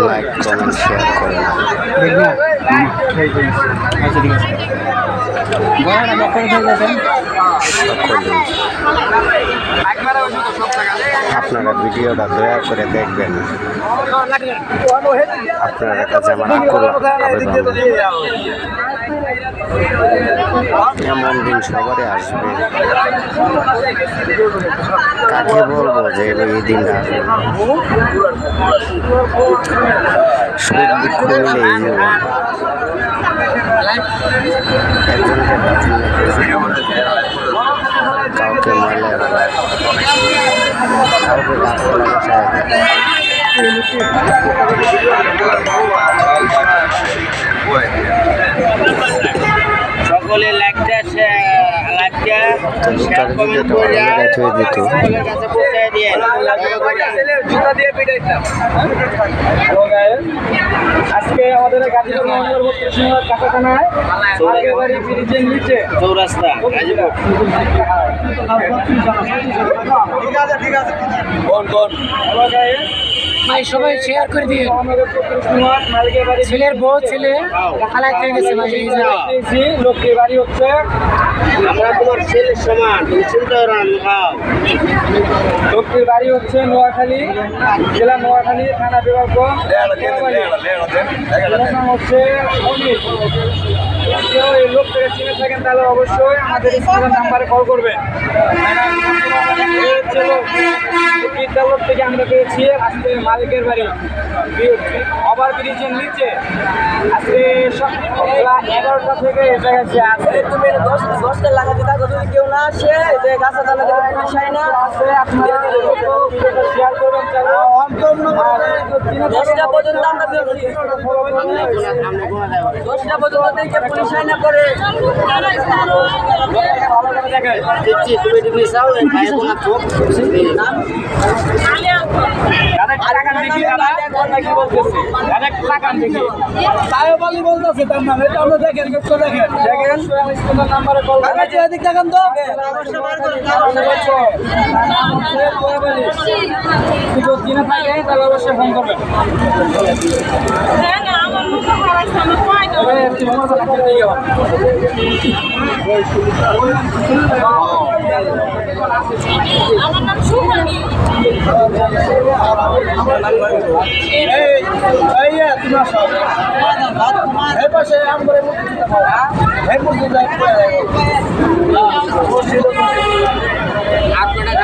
Like comment share করেন। আপনারা ভিডিওটা দয়া করে দেখবেন। আপনার কাছে আমার আকুল আবেদন, এমন দিন সবারই আসবে। কাকে বলবো যে এই দিনটা আসবে? সুখ দুঃখ মিলে এই জীবন। একজনকে কাউকে মারলে কাউকে গাছপালা বসায় সকলে লাইকটা শেয়ার কমেন্ট করে দিত। আজকে আমাদের গাজীপুর মহানগর কাঁচাখানায় একেবারে ব্রিজের নিচে চৌরাস্তা গাজীপুর। ঠিক আছে ভাই, সবাই শেয়ার করে দিয়ে ছেলের বউ ছেলে খালায় থেকে গেছে ভাই। লোকের বাড়ি হচ্ছে আমরা তোমার ছেলের সমান, তুমি চিন্তা করো না। লোকটির বাড়ি হচ্ছে নোয়াখালী, জেলা নোয়াখালী, থানা বিভাগ হচ্ছে অমিত। কেউ এই লোকটাকে চিনে থাকেন তাহলে অবশ্যই আমাদের স্ক্রিনের নাম্বারে কল করবেন। বিদ্যালয় থেকে আমরা পেয়েছি আজকে মালিকের বাড়ি ওভার ব্রিজের নিচে। আজকে সকাল 11টা থেকে এসে গেছে। আজকে তুমি 10টা লাগাতে থাকো, যদি কেউ না আসে যে গাছা দানা দেয় না আসে, আপনারা শেয়ার করবেন। চলো 10টা পর্যন্ত আমরা বেরোচ্ছি, 10টা পর্যন্ত দেখে পুলিশ আইনা করে ভালো করে দেখে দিচ্ছি। তুমি যদি চাও বলতেছে তার নাম এটা আমরা দেখেন নাম্বারে কল দেখেন তো কিনে থাকে তাহলে অবশ্যই ফোন করবেন। আমার নাম সুহানি। আপনারা